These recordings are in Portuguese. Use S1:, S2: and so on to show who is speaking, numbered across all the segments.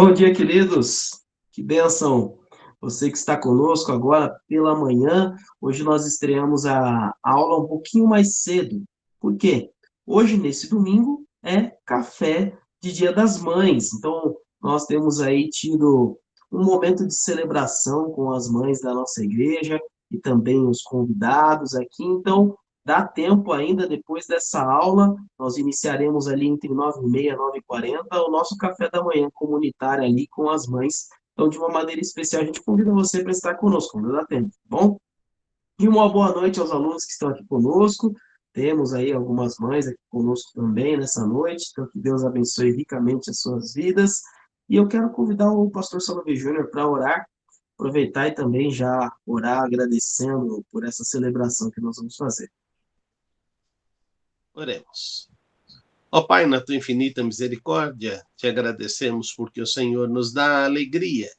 S1: Bom dia, queridos. Que bênção você que está conosco agora pela manhã. Hoje nós estreamos a aula um pouquinho mais cedo. Por quê? Hoje, nesse domingo, é café de Dia das Mães. Então, nós temos aí tido um momento de celebração com as mães da nossa igreja e também os convidados aqui. Então, dá tempo ainda, depois dessa aula, nós iniciaremos ali entre 9h30 e 9h40 o nosso café da manhã comunitário ali com as mães. Então, de uma maneira especial, a gente convida você para estar conosco, quando dá tempo, tá bom? E uma boa noite aos alunos que estão aqui conosco. Temos aí algumas mães aqui conosco também nessa noite, então que Deus abençoe ricamente as suas vidas. E eu quero convidar o pastor Salve Júnior para orar, aproveitar e também já orar agradecendo por essa celebração que nós vamos fazer.
S2: Oremos. Ó Pai, na tua infinita misericórdia, te agradecemos porque o Senhor nos dá a alegria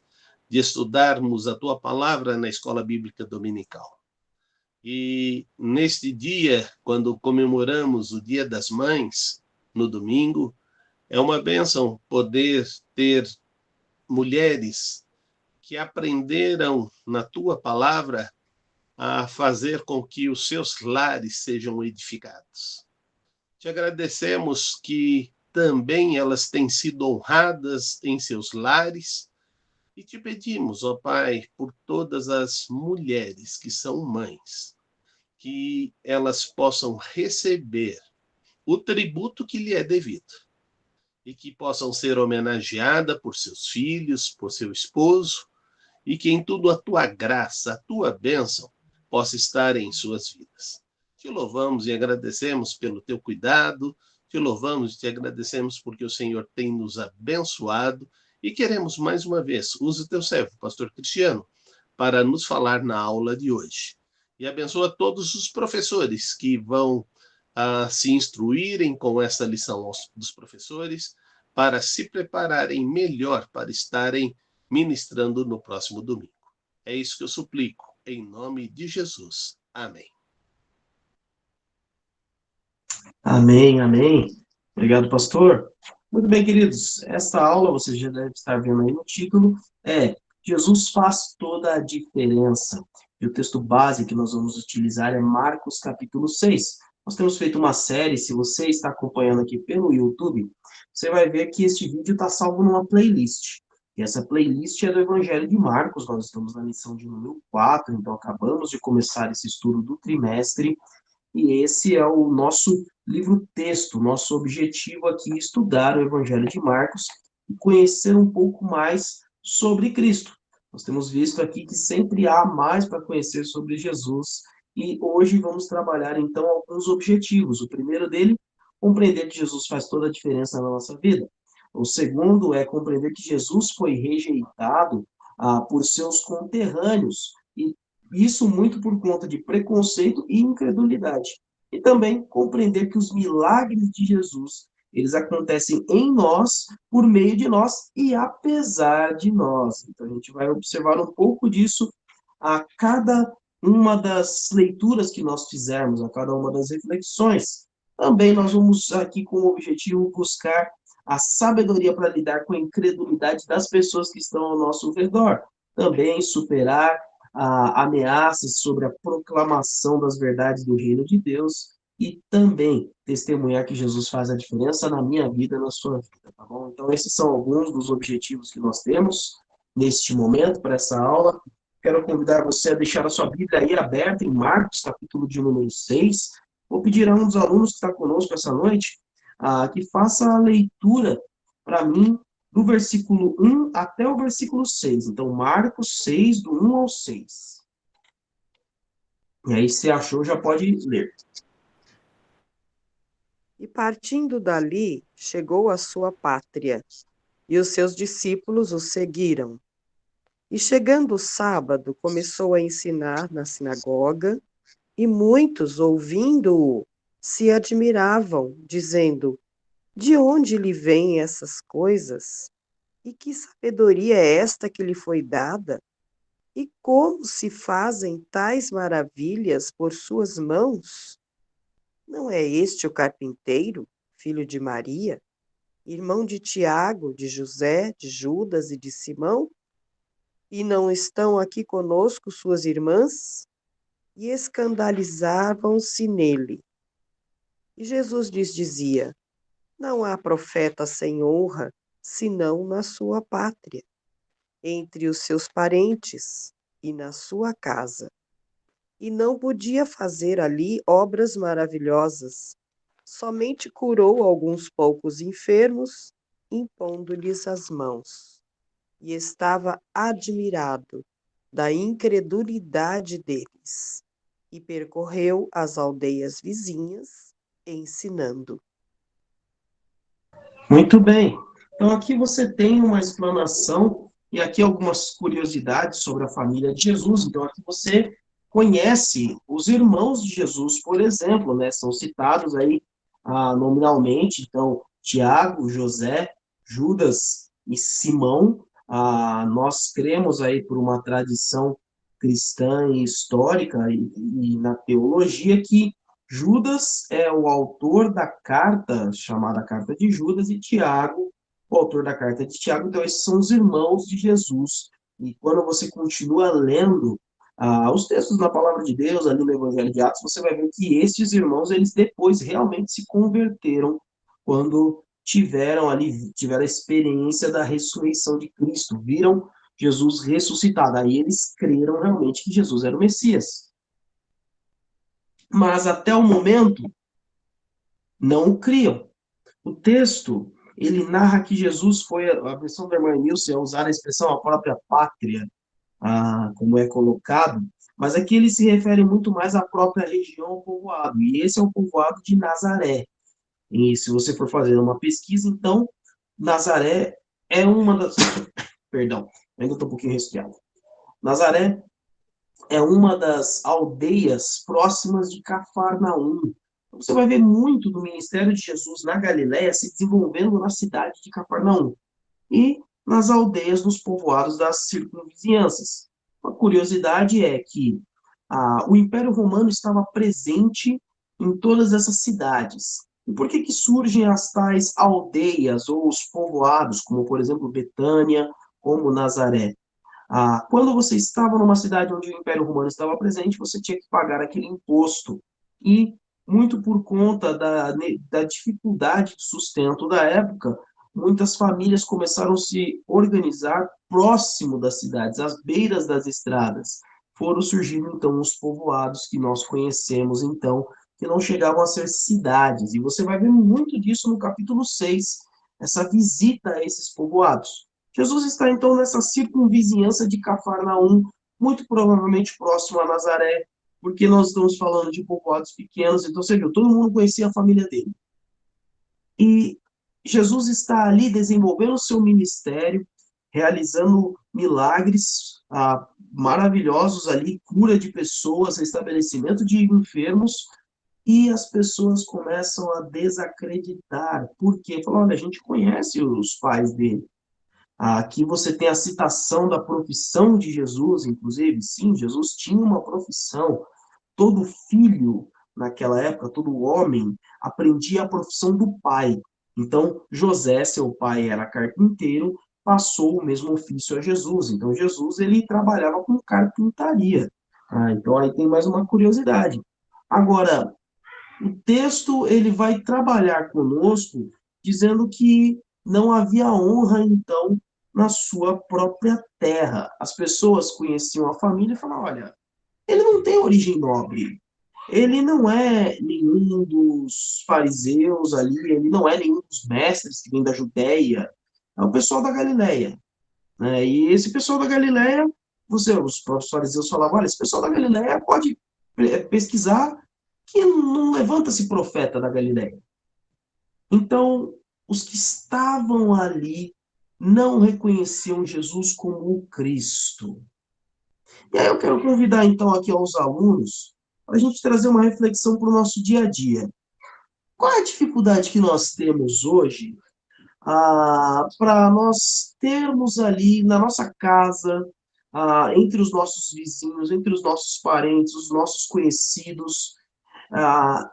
S2: de estudarmos a tua palavra na escola bíblica dominical. E neste dia, quando comemoramos o Dia das Mães, no domingo, é uma bênção poder ter mulheres que aprenderam na tua palavra a fazer com que os seus lares sejam edificados. Te agradecemos que também elas têm sido honradas em seus lares e te pedimos, ó Pai, por todas as mulheres que são mães, que elas possam receber o tributo que lhe é devido e que possam ser homenageadas por seus filhos, por seu esposo e que em tudo a tua graça, a tua bênção possa estar em suas vidas. Te louvamos e agradecemos pelo teu cuidado, te louvamos e te agradecemos porque o Senhor tem nos abençoado e queremos mais uma vez, use o teu servo, pastor Cristiano, para nos falar na aula de hoje. E abençoa todos os professores que vão se instruírem com essa lição dos professores para se prepararem melhor para estarem ministrando no próximo domingo. É isso que eu suplico, em nome de Jesus. Amém.
S1: Amém, amém. Obrigado, pastor. Muito bem, queridos. Esta aula, você já deve estar vendo aí no título, é Jesus faz toda a diferença. E o texto base que nós vamos utilizar é Marcos capítulo 6. Nós temos feito uma série, se você está acompanhando aqui pelo YouTube, você vai ver que este vídeo está salvo numa playlist. E essa playlist é do Evangelho de Marcos, nós estamos na lição de número 4, então acabamos de começar esse estudo do trimestre, e esse é o nosso livro-texto, nosso objetivo aqui é estudar o Evangelho de Marcos e conhecer um pouco mais sobre Cristo. Nós temos visto aqui que sempre há mais para conhecer sobre Jesus e hoje vamos trabalhar então alguns objetivos. O primeiro dele, compreender que Jesus faz toda a diferença na nossa vida. O segundo é compreender que Jesus foi rejeitado por seus conterrâneos e isso muito por conta de preconceito e incredulidade. E também compreender que os milagres de Jesus, eles acontecem em nós, por meio de nós e apesar de nós. Então a gente vai observar um pouco disso a cada uma das leituras que nós fizermos, a cada uma das reflexões. Também nós vamos aqui com o objetivo buscar a sabedoria para lidar com a incredulidade das pessoas que estão ao nosso redor. Também superar ameaças sobre a proclamação das verdades do reino de Deus e também testemunhar que Jesus faz a diferença na minha vida e na sua vida, tá bom? Então, esses são alguns dos objetivos que nós temos neste momento, para essa aula. Quero convidar você a deixar a sua Bíblia aí aberta em Marcos, capítulo de número 6. Vou pedir a um dos alunos que está conosco essa noite que faça a leitura para mim do versículo 1 até o versículo 6. Então, Marcos 6, do 1 ao 6. E aí, se achou, já pode ler.
S3: E partindo dali, chegou à sua pátria, e os seus discípulos o seguiram. E chegando o sábado, começou a ensinar na sinagoga, e muitos, ouvindo-o, se admiravam, dizendo: De onde lhe vêm essas coisas? E que sabedoria é esta que lhe foi dada? E como se fazem tais maravilhas por suas mãos? Não é este o carpinteiro, filho de Maria? irmão de Tiago, de José, de Judas e de Simão? E não estão aqui conosco suas irmãs? E escandalizavam-se nele. E Jesus lhes dizia: Não há profeta sem honra, senão na sua pátria, entre os seus parentes e na sua casa. E não podia fazer ali obras maravilhosas. Somente curou alguns poucos enfermos, impondo-lhes as mãos. E estava admirado da incredulidade deles. E percorreu as aldeias vizinhas, ensinando.
S1: Muito bem. Então, aqui você tem uma explanação e aqui algumas curiosidades sobre a família de Jesus. Então, aqui você conhece os irmãos de Jesus, por exemplo, né? São citados aí nominalmente. Então, Tiago, José, Judas e Simão. Nós cremos aí por uma tradição cristã e histórica e na teologia que Judas é o autor da carta, chamada Carta de Judas, e Tiago, o autor da carta de Tiago. Então, esses são os irmãos de Jesus. E quando você continua lendo os textos na Palavra de Deus, ali no Evangelho de Atos, você vai ver que estes irmãos, eles depois realmente se converteram quando tiveram a experiência da ressurreição de Cristo, viram Jesus ressuscitado. Aí eles creram realmente que Jesus era o Messias. Mas até o momento não o criam. O texto, ele narra que Jesus foi, a versão da irmã Nilce, a usar a expressão a própria pátria, como é colocado, mas aqui ele se refere muito mais à própria região, ao povoado, e esse é o povoado de Nazaré. E se você for fazer uma pesquisa, então, Nazaré é uma das... Perdão, ainda estou um pouquinho resfriado. Nazaré é uma das aldeias próximas de Cafarnaum. Então, você vai ver muito do ministério de Jesus na Galiléia se desenvolvendo na cidade de Cafarnaum e nas aldeias dos povoados das circunvizinhanças. Uma curiosidade é que o Império Romano estava presente em todas essas cidades. E por que surgem as tais aldeias ou os povoados, como, por exemplo, Betânia, como Nazaré? Quando você estava numa cidade onde o Império Romano estava presente, você tinha que pagar aquele imposto. E, muito por conta da dificuldade de sustento da época, muitas famílias começaram a se organizar próximo das cidades, às beiras das estradas. Foram surgindo, então, os povoados que nós conhecemos, então, que não chegavam a ser cidades. E você vai ver muito disso no capítulo 6, essa visita a esses povoados. Jesus está, então, nessa circunvizinhança de Cafarnaum, muito provavelmente próximo a Nazaré, porque nós estamos falando de povoados pequenos, então você viu, todo mundo conhecia a família dele. E Jesus está ali desenvolvendo o seu ministério, realizando milagres maravilhosos ali, cura de pessoas, restabelecimento de enfermos, e as pessoas começam a desacreditar. Por quê? Falam, olha, a gente conhece os pais dele. Aqui você tem a citação da profissão de Jesus, inclusive. Sim, Jesus tinha uma profissão. Todo filho, naquela época, todo homem, aprendia a profissão do pai. Então, José, seu pai, era carpinteiro, passou o mesmo ofício a Jesus. Então, Jesus, ele trabalhava com carpintaria. Então, aí tem mais uma curiosidade. Agora, o texto, ele vai trabalhar conosco, dizendo que não havia honra, então, na sua própria terra. As pessoas conheciam a família e falavam, olha, ele não tem origem nobre, ele não é nenhum dos fariseus ali, ele não é nenhum dos mestres que vem da Judéia, é o pessoal da Galileia. Né? E esse pessoal da Galileia, os próprios fariseus falavam, olha, esse pessoal da Galileia pode pesquisar que não levanta-se profeta da Galileia. Então, os que estavam ali não reconheciam Jesus como o Cristo. E aí eu quero convidar, então, aqui aos alunos, para a gente trazer uma reflexão para o nosso dia a dia. Qual é a dificuldade que nós temos hoje para nós termos ali na nossa casa, entre os nossos vizinhos, entre os nossos parentes, os nossos conhecidos,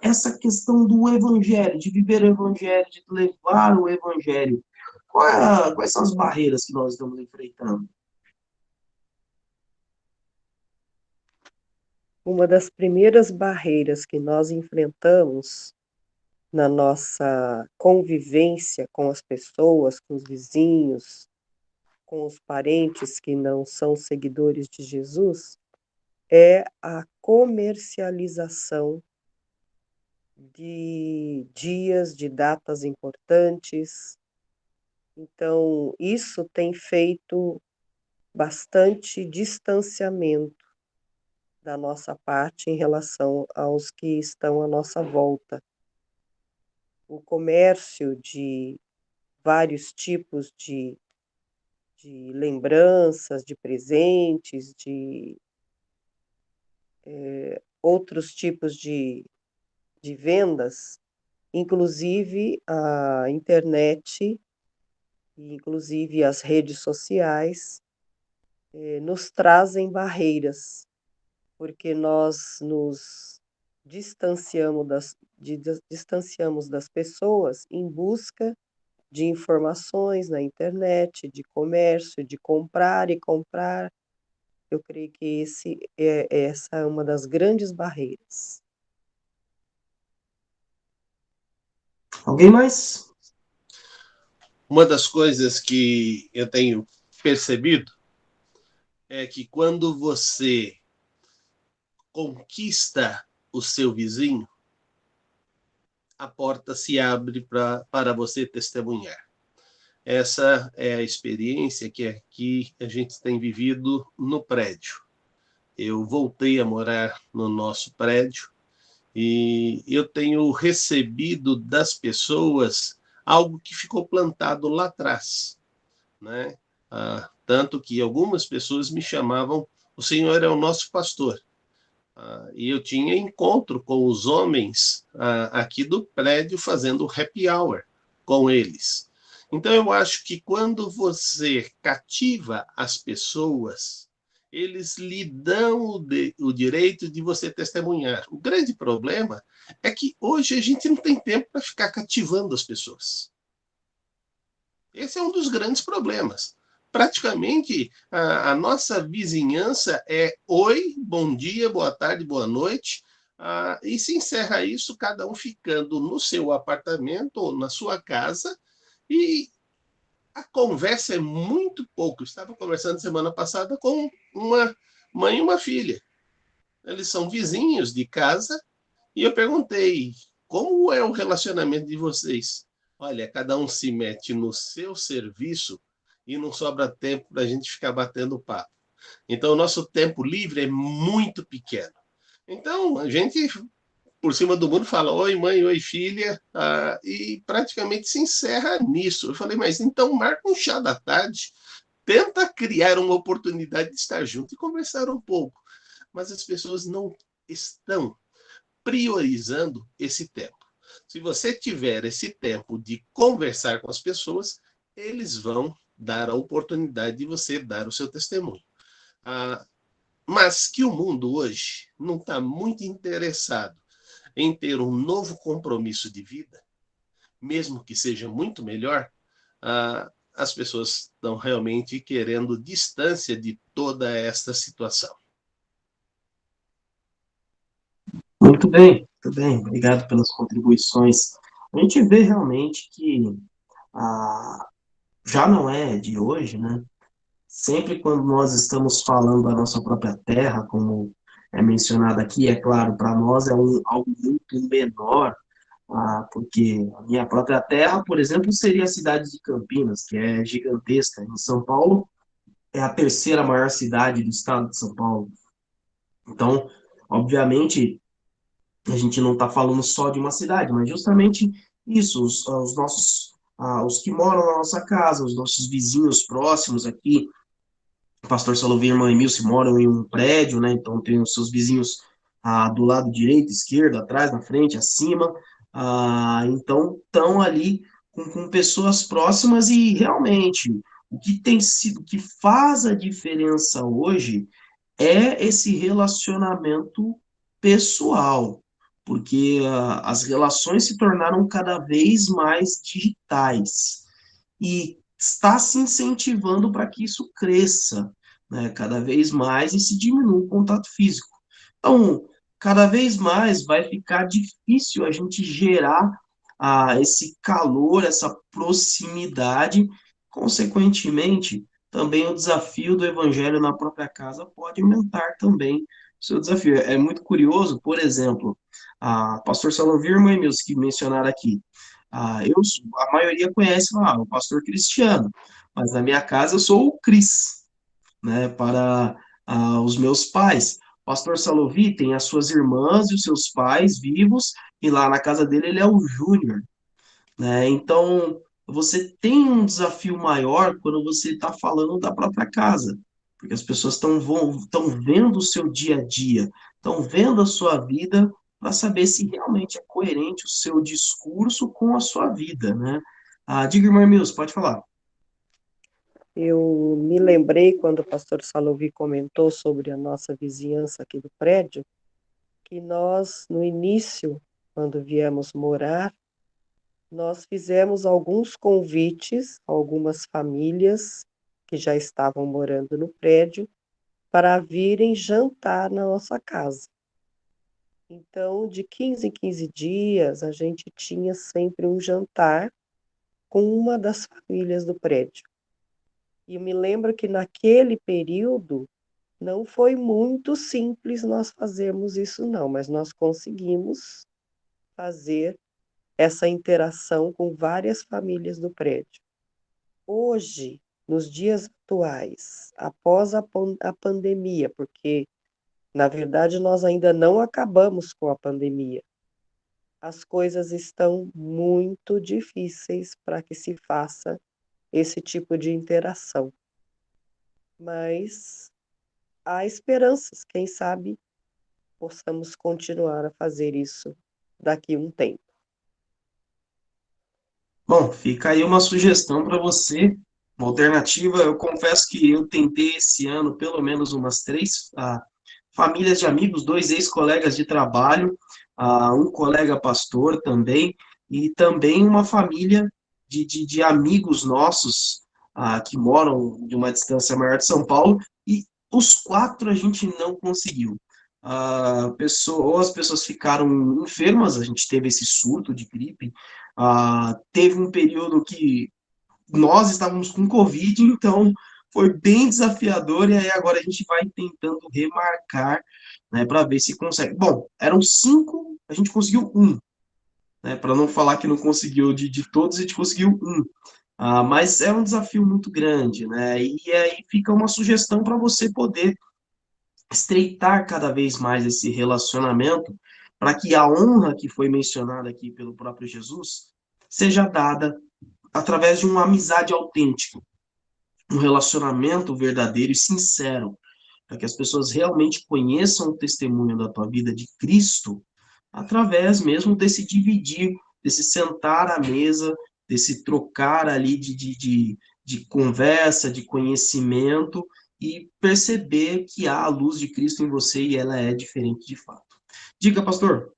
S1: essa questão do evangelho, de viver o evangelho, de levar o evangelho. Quais são as barreiras que nós estamos enfrentando?
S3: Uma das primeiras barreiras que nós enfrentamos na nossa convivência com as pessoas, com os vizinhos, com os parentes que não são seguidores de Jesus, é a comercialização de dias, de datas importantes. Então, isso tem feito bastante distanciamento da nossa parte em relação aos que estão à nossa volta. O comércio de vários tipos de lembranças, de presentes, de outros tipos de vendas, inclusive a internet, e inclusive as redes sociais, nos trazem barreiras, porque nós nos distanciamos das pessoas em busca de informações na internet, de comércio, de comprar e comprar. Eu creio que essa é uma das grandes barreiras.
S1: Alguém mais?
S2: Uma das coisas que eu tenho percebido é que quando você conquista o seu vizinho, a porta se abre para você testemunhar. Essa é a experiência que aqui a gente tem vivido no prédio. Eu voltei a morar no nosso prédio e eu tenho recebido das pessoas algo que ficou plantado lá atrás, né? Tanto que algumas pessoas me chamavam, o senhor é o nosso pastor. E eu tinha encontro com os homens aqui do prédio fazendo happy hour com eles. Então eu acho que quando você cativa as pessoas, eles lhe dão o direito de você testemunhar. O grande problema é que hoje a gente não tem tempo para ficar cativando as pessoas. Esse é um dos grandes problemas. Praticamente, a nossa vizinhança é oi, bom dia, boa tarde, boa noite, e se encerra isso, cada um ficando no seu apartamento ou na sua casa, e a conversa é muito pouco. Eu estava conversando semana passada com uma mãe e uma filha. Eles são vizinhos de casa, e eu perguntei, como é o relacionamento de vocês? Olha, cada um se mete no seu serviço e não sobra tempo para a gente ficar batendo papo. Então, o nosso tempo livre é muito pequeno. Então, a gente, por cima do mundo, fala oi, mãe, oi, filha, e praticamente se encerra nisso. Eu falei, mas então marca um chá da tarde, tenta criar uma oportunidade de estar junto e conversar um pouco. Mas as pessoas não estão priorizando esse tempo. Se você tiver esse tempo de conversar com as pessoas, eles vão dar a oportunidade de você dar o seu testemunho. Mas que o mundo hoje não está muito interessado em ter um novo compromisso de vida, mesmo que seja muito melhor, as pessoas estão realmente querendo distância de toda esta situação.
S1: Muito bem, muito bem. Obrigado pelas contribuições. A gente vê realmente que já não é de hoje, né? Sempre quando nós estamos falando da nossa própria terra, como é mencionado aqui, é claro, para nós é algo muito menor, porque a minha própria terra, por exemplo, seria a cidade de Campinas, que é gigantesca. Em São Paulo, é a terceira maior cidade do estado de São Paulo. Então, obviamente, a gente não está falando só de uma cidade, mas justamente isso, os nossos, os que moram na nossa casa, os nossos vizinhos próximos aqui, o pastor Salovir e a irmã Emilce moram em um prédio, né, então tem os seus vizinhos do lado direito, esquerdo, atrás, na frente, acima, então estão ali com pessoas próximas e realmente o que tem sido, o que faz a diferença hoje é esse relacionamento pessoal. porque as relações se tornaram cada vez mais digitais e está se incentivando para que isso cresça, né, cada vez mais e se diminua o contato físico. Então, cada vez mais vai ficar difícil a gente gerar esse calor, essa proximidade. Consequentemente, também o desafio do evangelho na própria casa pode aumentar também o seu desafio. É muito curioso, por exemplo, pastor Salovir e irmã Emils, que mencionaram aqui. A maioria conhece o pastor Cristiano, mas na minha casa eu sou o Cris, né, para os meus pais. O pastor Salovi tem as suas irmãs e os seus pais vivos, e lá na casa dele ele é o Júnior, né? Então, você tem um desafio maior quando você está falando da própria casa, porque as pessoas estão vendo o seu dia a dia, estão vendo a sua vida para saber se realmente é coerente o seu discurso com a sua vida, né? Diga, irmã Mills, pode falar.
S3: Eu me lembrei quando o pastor Salovi comentou sobre a nossa vizinhança aqui do prédio, que nós, no início, quando viemos morar, nós fizemos alguns convites a algumas famílias que já estavam morando no prédio para virem jantar na nossa casa. Então, de 15 em 15 dias, a gente tinha sempre um jantar com uma das famílias do prédio. E eu me lembro que naquele período não foi muito simples nós fazermos isso, não, mas nós conseguimos fazer essa interação com várias famílias do prédio. Hoje, nos dias atuais, após a pandemia, porque, na verdade, nós ainda não acabamos com a pandemia, as coisas estão muito difíceis para que se faça esse tipo de interação. Mas há esperanças, quem sabe possamos continuar a fazer isso daqui a um tempo.
S1: Bom, fica aí uma sugestão para você, uma alternativa. Eu confesso que eu tentei esse ano pelo menos umas 3 famílias de amigos, 2 ex-colegas de trabalho, um colega pastor também, e também uma família de amigos nossos que moram de uma distância maior de São Paulo, e os 4 a gente não conseguiu. Ou as pessoas ficaram enfermas, a gente teve esse surto de gripe, teve um período que nós estávamos com Covid, então foi bem desafiador, e aí agora a gente vai tentando remarcar, né, para ver se consegue. Bom, eram 5, a gente conseguiu um, né, para não falar que não conseguiu de todos, a gente conseguiu um. Mas é um desafio muito grande, né, e aí fica uma sugestão para você poder estreitar cada vez mais esse relacionamento, para que a honra que foi mencionada aqui pelo próprio Jesus seja dada através de uma amizade autêntica, um relacionamento verdadeiro e sincero, para que as pessoas realmente conheçam o testemunho da tua vida de Cristo, através mesmo desse dividir, desse sentar à mesa, desse trocar ali de conversa, de conhecimento, e perceber que há a luz de Cristo em você e ela é diferente de fato. Diga, pastor.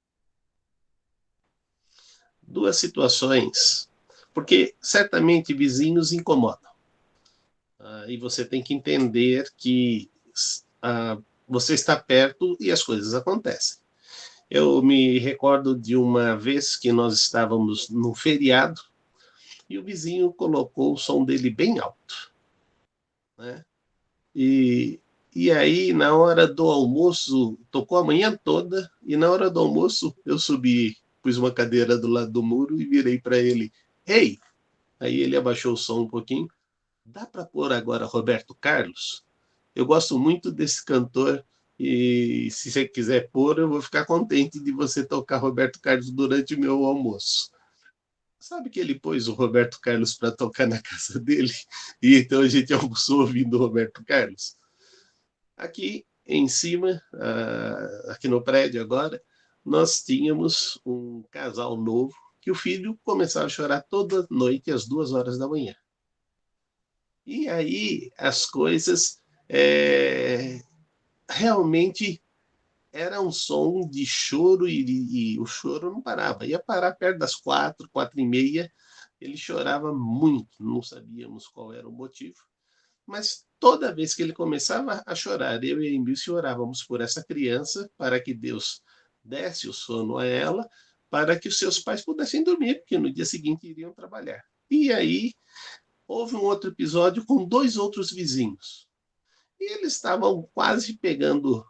S2: Duas situações, porque certamente vizinhos incomodam. E você tem que entender que você está perto e as coisas acontecem. Eu me recordo de uma vez que nós estávamos num feriado e o vizinho colocou o som dele bem alto, né? E aí, na hora do almoço, tocou a manhã toda, e na hora do almoço eu subi, pus uma cadeira do lado do muro e virei para ele: Ei! Aí ele abaixou o som um pouquinho. Dá para pôr agora Roberto Carlos? Eu gosto muito desse cantor e se você quiser pôr, eu vou ficar contente de você tocar Roberto Carlos durante o meu almoço. Sabe que ele pôs o Roberto Carlos para tocar na casa dele? E então a gente almoçou ouvindo o Roberto Carlos. Aqui em cima, aqui no prédio agora, nós tínhamos um casal novo que o filho começava a chorar toda noite às 2 horas da manhã. E aí as coisas realmente era um som de choro e o choro não parava. Ia parar perto das 4, 4h30. Ele chorava muito, não sabíamos qual era o motivo. Mas toda vez que ele começava a chorar, eu e a Emília orávamos por essa criança, para que Deus desse o sono a ela, para que os seus pais pudessem dormir, porque no dia seguinte iriam trabalhar. E aí houve um outro episódio com 2 outros vizinhos. E eles estavam quase pegando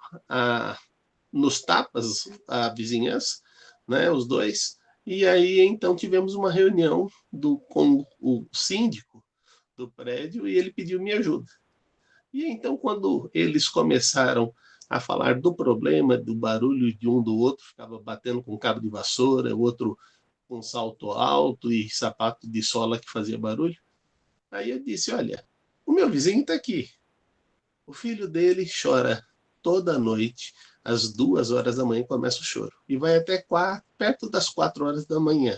S2: nos tapas a vizinhança, né, os dois. E aí então tivemos uma reunião com o síndico do prédio e ele pediu minha ajuda. E então, quando eles começaram a falar do problema, do barulho de um do outro, ficava batendo com cabo de vassoura, o outro com salto alto e sapato de sola que fazia barulho, aí eu disse: olha, o meu vizinho está aqui. O filho dele chora toda noite, às 2 horas da manhã começa o choro, e vai até perto das 4 horas da manhã.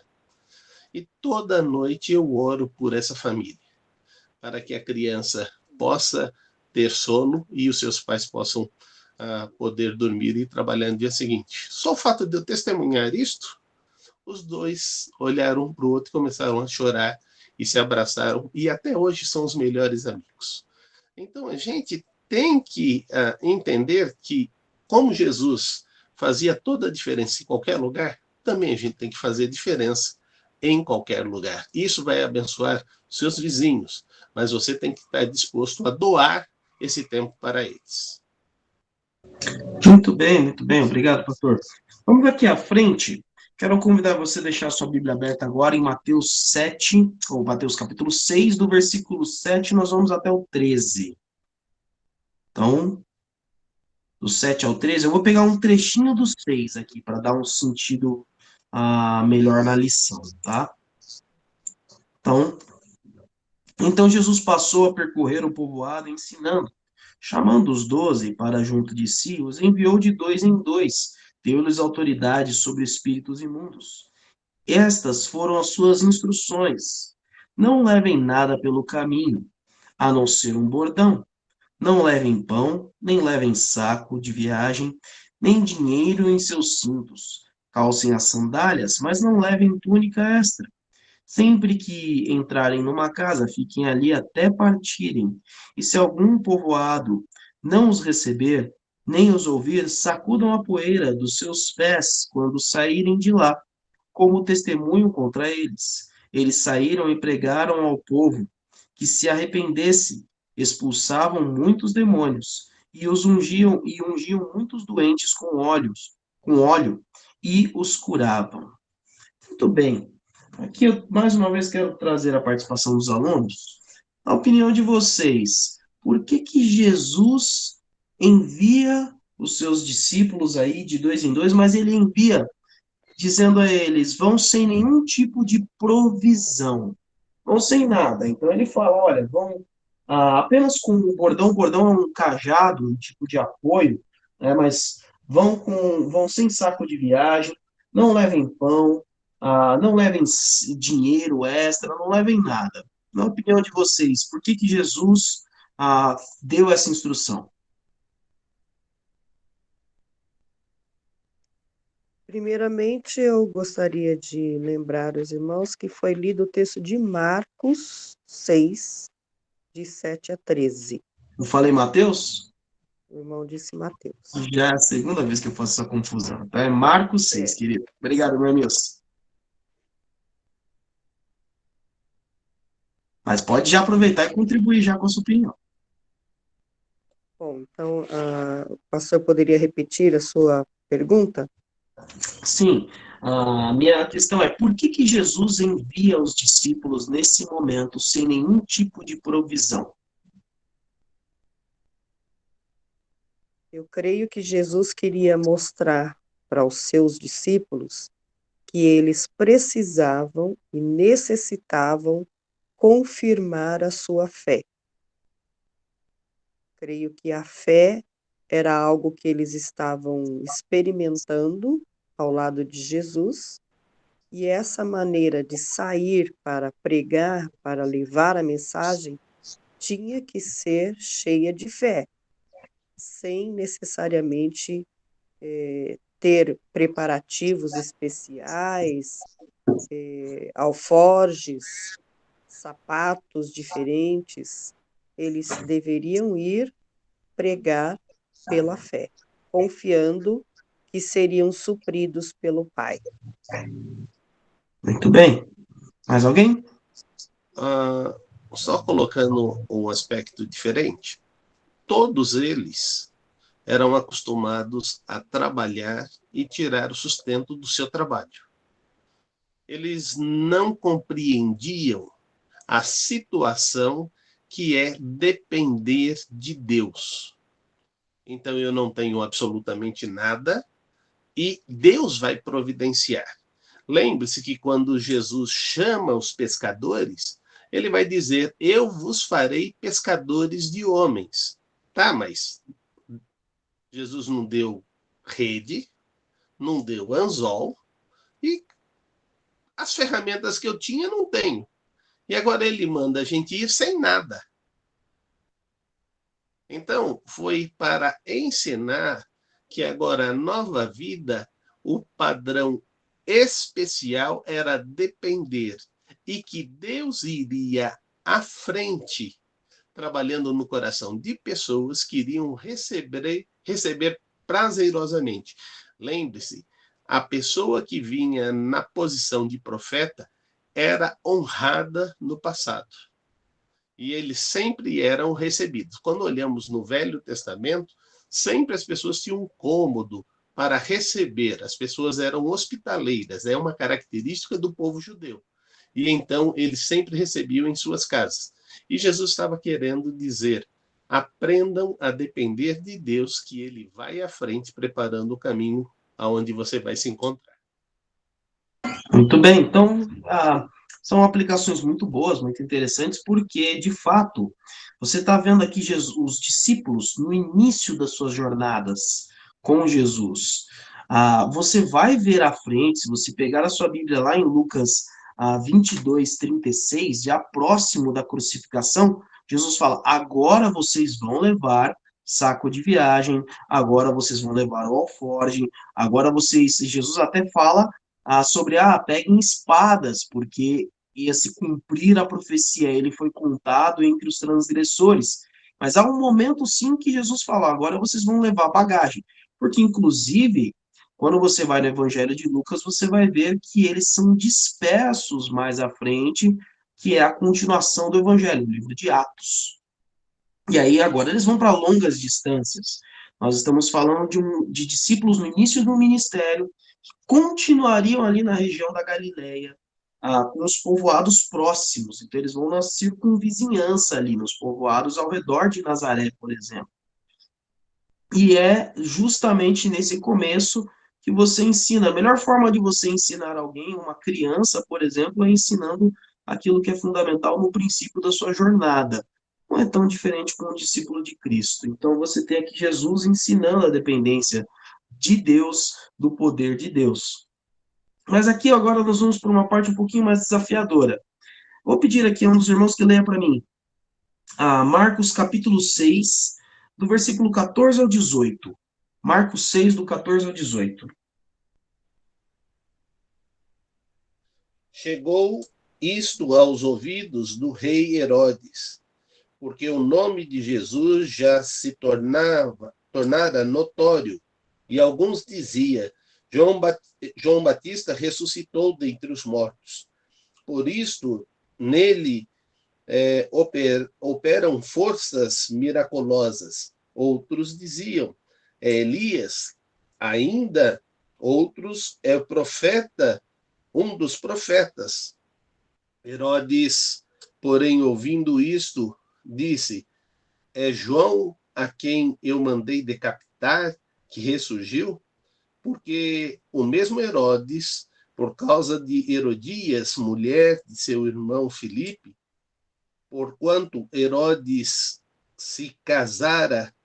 S2: E toda noite eu oro por essa família, para que a criança possa ter sono e os seus pais possam poder dormir e trabalhar no dia seguinte. Só o fato de eu testemunhar isto, os dois olharam um para o outro e começaram a chorar e se abraçaram, e até hoje são os melhores amigos. Então a gente tem que entender que, como Jesus fazia toda a diferença em qualquer lugar, também a gente tem que fazer diferença em qualquer lugar. Isso vai abençoar seus vizinhos, mas você tem que estar disposto a doar esse tempo para eles.
S1: Muito bem, obrigado, pastor. Vamos aqui à frente. Quero convidar você a deixar a sua Bíblia aberta agora em Mateus 7, ou Mateus capítulo 6, do versículo 7, nós vamos até o 13. Então, do 7 ao 13, eu vou pegar um trechinho dos 6 aqui, para dar um sentido melhor na lição, tá? Então Jesus passou a percorrer o povoado ensinando. Chamando os 12 para junto de si, os enviou de 2 em 2, deu-lhes autoridade sobre espíritos imundos. Estas foram as suas instruções. Não levem nada pelo caminho, a não ser um bordão. Não levem pão, nem levem saco de viagem, nem dinheiro em seus cintos. Calcem as sandálias, mas não levem túnica extra. Sempre que entrarem numa casa, fiquem ali até partirem. E se algum povoado não os receber, nem os ouvir, sacudam a poeira dos seus pés quando saírem de lá, como testemunho contra eles. Eles saíram e pregaram ao povo que se arrependesse, expulsavam muitos demônios e ungiam muitos doentes com óleo e os curavam. Muito bem. Aqui eu mais uma vez quero trazer a participação dos alunos. A opinião de vocês, por que que Jesus envia os seus discípulos aí de 2 em 2, mas ele envia dizendo a eles, vão sem nenhum tipo de provisão, vão sem nada. Então ele fala, olha, vão apenas com o bordão é um cajado, um tipo de apoio, né, mas vão sem saco de viagem, não levem pão, não levem dinheiro extra, não levem nada. Na opinião de vocês, por que que Jesus deu essa instrução?
S3: Primeiramente, eu gostaria de lembrar os irmãos que foi lido o texto de Marcos 6, de 7 a 13.
S1: Eu falei Mateus?
S3: O irmão disse Mateus.
S1: Já é a segunda vez que eu faço essa confusão, tá? É Marcos 6, querido. Obrigado, meu amigo. Mas pode já aproveitar e contribuir já com a sua opinião.
S3: Bom, então, o pastor poderia repetir a sua pergunta?
S1: Sim, a minha questão é, por que que Jesus envia os discípulos nesse momento sem nenhum tipo de provisão?
S3: Eu creio que Jesus queria mostrar para os seus discípulos que eles precisavam e necessitavam confirmar a sua fé. Creio que a fé era algo que eles estavam experimentando ao lado de Jesus, e essa maneira de sair para pregar, para levar a mensagem, tinha que ser cheia de fé, sem necessariamente ter preparativos especiais, alforjes, sapatos diferentes. Eles deveriam ir pregar pela fé, confiando que seriam supridos pelo Pai.
S1: Muito bem. Mais alguém?
S2: Só colocando um aspecto diferente, todos eles eram acostumados a trabalhar e tirar o sustento do seu trabalho. Eles não compreendiam a situação que é depender de Deus. Então eu não tenho absolutamente nada e Deus vai providenciar. Lembre-se que quando Jesus chama os pescadores, ele vai dizer: eu vos farei pescadores de homens. Tá, mas Jesus não deu rede, não deu anzol, e as ferramentas que eu tinha não tenho. E agora ele manda a gente ir sem nada. Então, foi para ensinar que agora a nova vida, o padrão especial era depender e que Deus iria à frente, trabalhando no coração de pessoas que iriam receber prazerosamente. Lembre-se, a pessoa que vinha na posição de profeta era honrada no passado. E eles sempre eram recebidos. Quando olhamos no Velho Testamento, sempre as pessoas tinham um cômodo para receber. As pessoas eram hospitaleiras, é uma característica do povo judeu. E então eles sempre recebiam em suas casas. E Jesus estava querendo dizer: aprendam a depender de Deus, que ele vai à frente preparando o caminho aonde você vai se encontrar.
S1: Muito bem. Então, são aplicações muito boas, muito interessantes, porque, de fato, você está vendo aqui os discípulos no início das suas jornadas com Jesus. Você vai ver à frente, se você pegar a sua Bíblia lá em Lucas 22, 36, já próximo da crucificação, Jesus fala: agora vocês vão levar saco de viagem, agora vocês vão levar o alforje, agora vocês. Jesus até fala sobre, peguem espadas, porque ia se cumprir a profecia, ele foi contado entre os transgressores. Mas há um momento, sim, que Jesus fala: agora vocês vão levar bagagem. Porque, inclusive, quando você vai no Evangelho de Lucas, você vai ver que eles são dispersos mais à frente, que é a continuação do Evangelho, o livro de Atos. E aí, agora, eles vão para longas distâncias. Nós estamos falando de discípulos no início do ministério, continuariam ali na região da Galileia, com os povoados próximos. Então, eles vão na circunvizinhança ali, nos povoados ao redor de Nazaré, por exemplo. E é justamente nesse começo que você ensina. A melhor forma de você ensinar alguém, uma criança, por exemplo, é ensinando aquilo que é fundamental no princípio da sua jornada. Não é tão diferente com um discípulo de Cristo. Então, você tem aqui Jesus ensinando a dependência de Deus, do poder de Deus. Mas aqui agora nós vamos para uma parte um pouquinho mais desafiadora. Vou pedir aqui a um dos irmãos que leia para mim Marcos capítulo 6, do versículo 14 ao 18. Marcos 6, do 14 ao 18.
S2: Chegou isto aos ouvidos do rei Herodes, porque o nome de Jesus já se tornara notório, e alguns diziam: João Batista ressuscitou dentre os mortos. Por isto, nele operam forças miraculosas. Outros diziam: é Elias. Ainda outros: é o profeta, um dos profetas. Herodes, porém, ouvindo isto, disse: é João a quem eu mandei decapitar que ressurgiu? Porque o mesmo Herodes, por causa de Herodias, mulher de seu irmão Filipe, porquanto Herodes se casara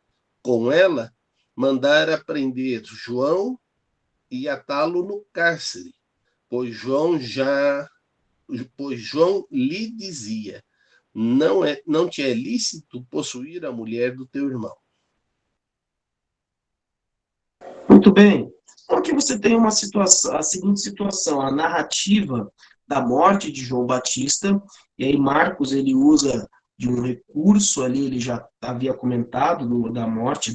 S2: com ela, mandara prender João e atá-lo no cárcere, pois João lhe dizia: não te é lícito possuir a mulher do teu irmão.
S1: Muito bem. Então aqui você tem uma situação, a seguinte situação, a narrativa da morte de João Batista, e aí Marcos ele usa de um recurso ali, ele já havia comentado da morte,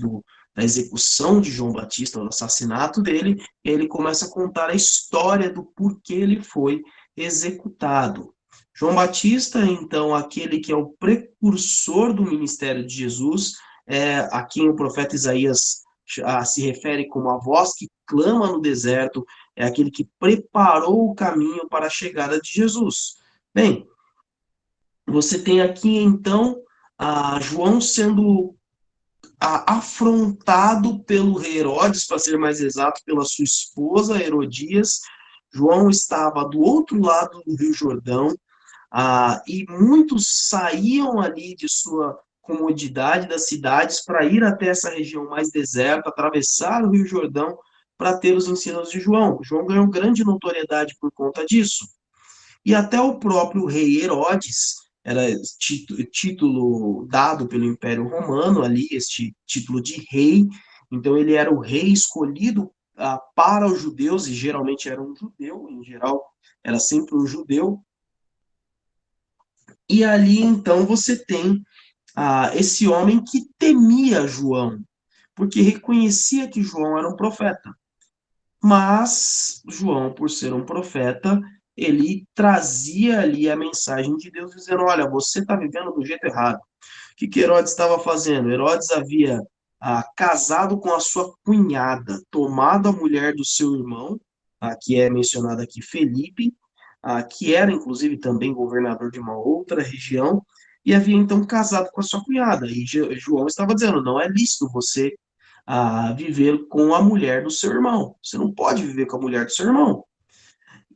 S1: da execução de João Batista, do assassinato dele, e aí ele começa a contar a história do porquê ele foi executado. João Batista, então, aquele que é o precursor do ministério de Jesus, a quem o profeta Isaías se refere como a voz que clama no deserto, é aquele que preparou o caminho para a chegada de Jesus. Bem, você tem aqui então João sendo afrontado pelo rei Herodes, para ser mais exato, pela sua esposa Herodias. João estava do outro lado do Rio Jordão, e muitos saíam ali de sua comodidade das cidades para ir até essa região mais deserta, atravessar o Rio Jordão para ter os ensinos de João. João ganhou grande notoriedade por conta disso. E até o próprio rei Herodes, era título dado pelo Império Romano ali, este título de rei, então ele era o rei escolhido para os judeus, e geralmente era um judeu, em geral era sempre um judeu, e ali então você tem esse homem que temia João, porque reconhecia que João era um profeta. Mas João, por ser um profeta, ele trazia ali a mensagem de Deus, dizendo: olha, você está vivendo do jeito errado. O que Herodes estava fazendo? Herodes havia casado com a sua cunhada, tomado a mulher do seu irmão, que é mencionado aqui, Felipe, que era inclusive também governador de uma outra região, e havia então casado com a sua cunhada. E João estava dizendo: não é lícito você viver com a mulher do seu irmão. Você não pode viver com a mulher do seu irmão.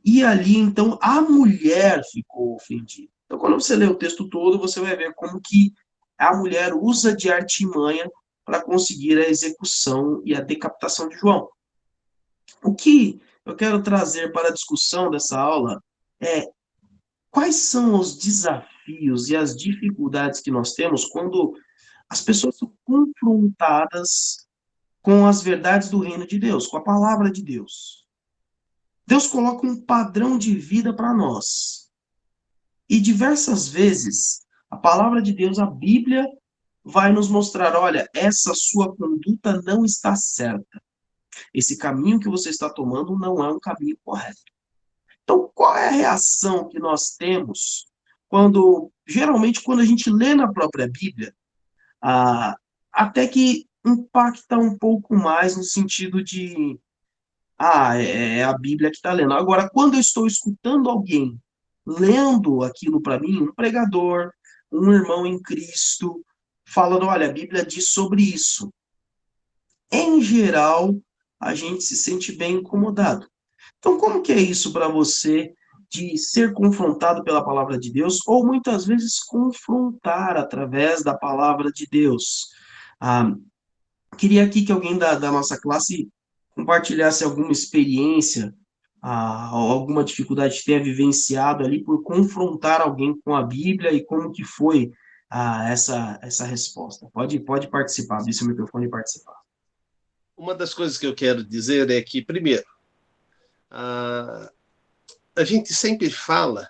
S1: E ali, então, a mulher ficou ofendida. Então, quando você lê o texto todo, você vai ver como que a mulher usa de artimanha para conseguir a execução e a decapitação de João. O que eu quero trazer para a discussão dessa aula é quais são os desafios e as dificuldades que nós temos quando as pessoas são confrontadas com as verdades do reino de Deus, com a palavra de Deus. Deus coloca um padrão de vida para nós. E diversas vezes, a palavra de Deus, a Bíblia, vai nos mostrar: olha, essa sua conduta não está certa. Esse caminho que você está tomando não é um caminho correto. Então, qual é a reação que nós temos geralmente, quando a gente lê na própria Bíblia, até que impacta um pouco mais no sentido de é a Bíblia que está lendo. Agora, quando eu estou escutando alguém lendo aquilo para mim, um pregador, um irmão em Cristo, falando: olha, a Bíblia diz sobre isso. Em geral, a gente se sente bem incomodado. Então, como que é isso para você de ser confrontado pela palavra de Deus, ou muitas vezes confrontar através da palavra de Deus? Ah, Queria aqui que alguém da nossa classe compartilhasse alguma experiência, alguma dificuldade que tenha vivenciado ali por confrontar alguém com a Bíblia e como que foi essa resposta. Pode participar, abrir seu microfone e participar.
S2: Uma das coisas que eu quero dizer é que, primeiro, a gente sempre fala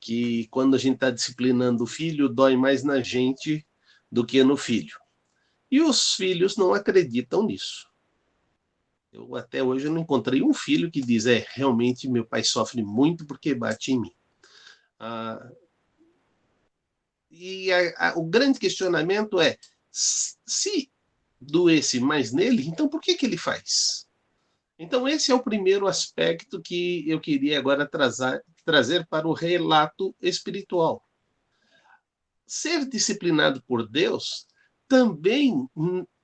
S2: que quando a gente está disciplinando o filho, dói mais na gente do que no filho. E os filhos não acreditam nisso. Eu até hoje não encontrei um filho que diz: realmente meu pai sofre muito porque bate em mim. O grande questionamento é: se doesse mais nele, então por que ele faz? Então esse é o primeiro aspecto que eu queria agora trazer para o relato espiritual. Ser disciplinado por Deus também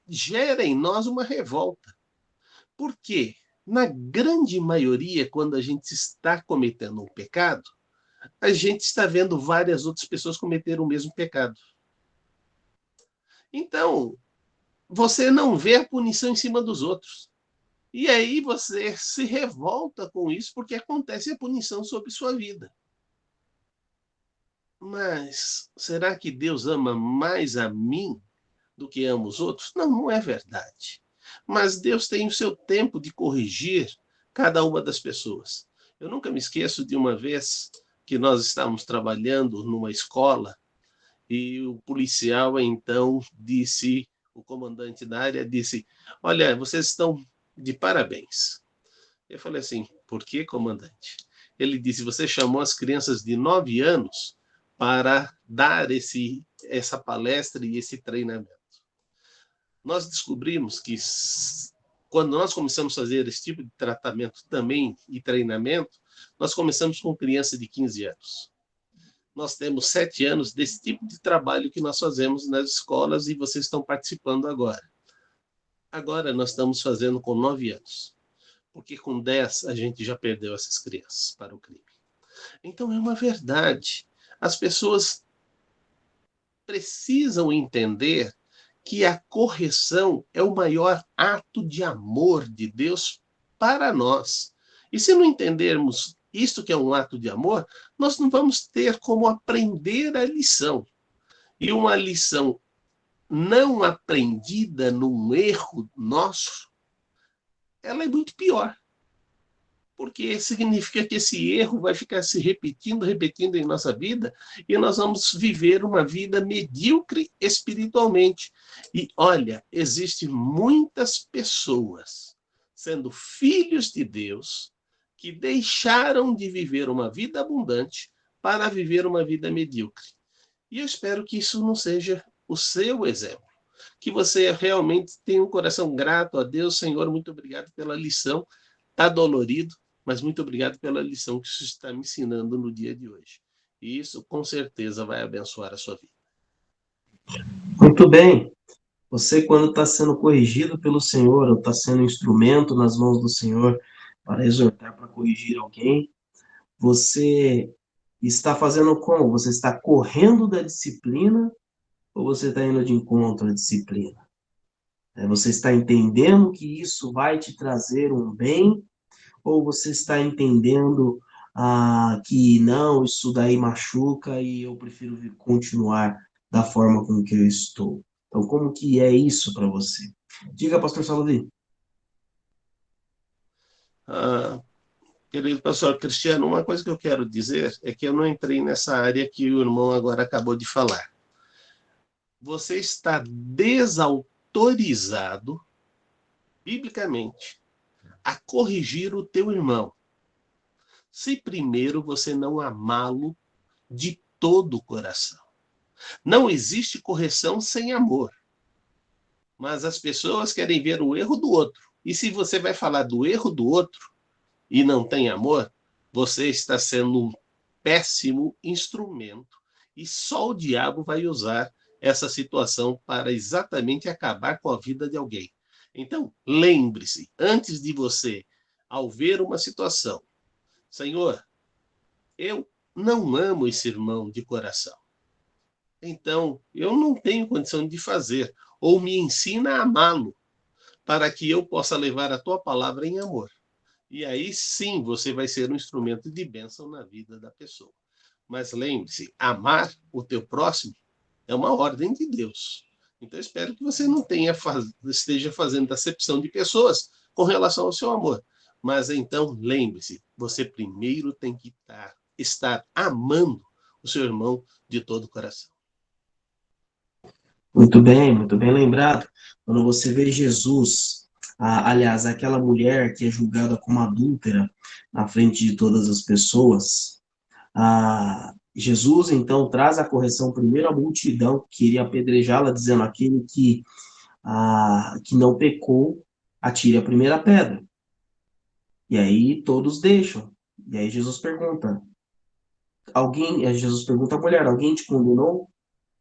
S2: gera em nós uma revolta. Por quê? Na grande maioria, quando a gente está cometendo um pecado, a gente está vendo várias outras pessoas cometer o mesmo pecado. Então, você não vê a punição em cima dos outros. E aí você se revolta com isso porque acontece a punição sobre sua vida. Mas será que Deus ama mais a mim do que ama os outros? Não, não é verdade. mas Deus tem o seu tempo de corrigir cada uma das pessoas. Eu nunca me esqueço de uma vez que nós estávamos trabalhando numa escola e o policial, então, disse, o comandante da área disse, olha, vocês estão de parabéns. Eu falei assim, por que, comandante? Ele disse, você chamou as crianças de 9 anos para dar essa palestra e esse treinamento. Nós descobrimos que quando nós começamos a fazer esse tipo de tratamento também e treinamento, nós começamos com criança de 15 anos. Nós temos 7 anos desse tipo de trabalho que nós fazemos nas escolas e vocês estão participando agora. Agora nós estamos fazendo com 9 anos, porque com 10 a gente já perdeu essas crianças para o crime. Então é uma verdade. As pessoas precisam entender que a correção é o maior ato de amor de Deus para nós. E se não entendermos isto que é um ato de amor, nós não vamos ter como aprender a lição. E uma lição não aprendida num erro nosso, ela é muito pior. Porque significa que esse erro vai ficar se repetindo em nossa vida, e nós vamos viver uma vida medíocre espiritualmente. E olha, existem muitas pessoas, sendo filhos de Deus, que deixaram de viver uma vida abundante para viver uma vida medíocre. E eu espero que isso não seja o seu exemplo. Que você realmente tenha um coração grato a Deus. Senhor, muito obrigado pela lição. Está dolorido, mas muito obrigado pela lição que você está me ensinando no dia de hoje. E isso, com certeza, vai abençoar a sua vida.
S1: Muito bem. Você, quando está sendo corrigido pelo Senhor, ou está sendo instrumento nas mãos do Senhor para exortar, para corrigir alguém, você está fazendo como? Você está correndo da disciplina ou você está indo de encontro à disciplina? Você está entendendo que isso vai te trazer um bem ou você está entendendo que não, isso daí machuca e eu prefiro continuar da forma com que eu estou? Então, como que é isso para você? Diga, pastor Salvi.
S2: Querido pastor Cristiano, uma coisa que eu quero dizer é que eu não entrei nessa área que o irmão agora acabou de falar. Você está desautorizado, biblicamente, a corrigir o teu irmão, se primeiro você não amá-lo de todo o coração. Não existe correção sem amor. Mas as pessoas querem ver o erro do outro. E se você vai falar do erro do outro e não tem amor, você está sendo um péssimo instrumento. E só o diabo vai usar essa situação para exatamente acabar com a vida de alguém. Então, lembre-se, antes de você, ao ver uma situação, Senhor, eu não amo esse irmão de coração. Então, eu não tenho condição de fazer. Ou me ensina a amá-lo, para que eu possa levar a tua palavra em amor. E aí sim você vai ser um instrumento de bênção na vida da pessoa. Mas lembre-se, amar o teu próximo é uma ordem de Deus. Então, espero que você não esteja fazendo acepção de pessoas com relação ao seu amor. Mas então, lembre-se, você primeiro tem que estar amando o seu irmão de todo o coração.
S1: Muito bem lembrado. Quando você vê Jesus, aliás, aquela mulher que é julgada como adúltera na frente de todas as pessoas, Jesus, então, traz a correção primeiro à multidão que queria apedrejá-la, dizendo: aquele que não pecou, atire a primeira pedra. E aí todos deixam. E aí Jesus pergunta à mulher: alguém te condenou?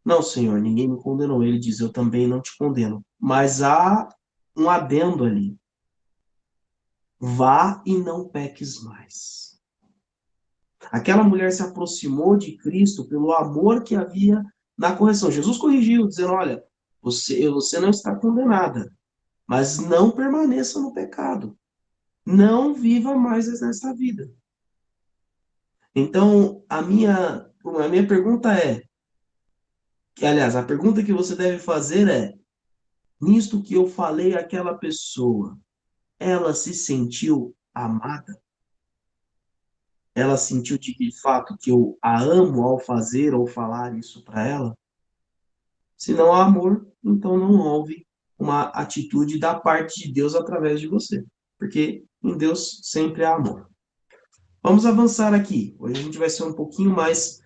S1: Não, Senhor, ninguém me condenou. Ele diz: eu também não te condeno. Mas há um adendo ali: vá e não peques mais. Aquela mulher se aproximou de Cristo pelo amor que havia na correção. Jesus corrigiu, dizendo: olha, você não está condenada, mas não permaneça no pecado. Não viva mais nessa vida. Então, a minha pergunta é, aliás, a pergunta que você deve fazer é: nisto que eu falei àquela pessoa, ela se sentiu amada? Ela sentiu de fato que eu a amo ao fazer ou falar isso para ela? Se não há amor, então não houve uma atitude da parte de Deus através de você. Porque em Deus sempre há amor. Vamos avançar aqui. Hoje a gente vai ser um pouquinho mais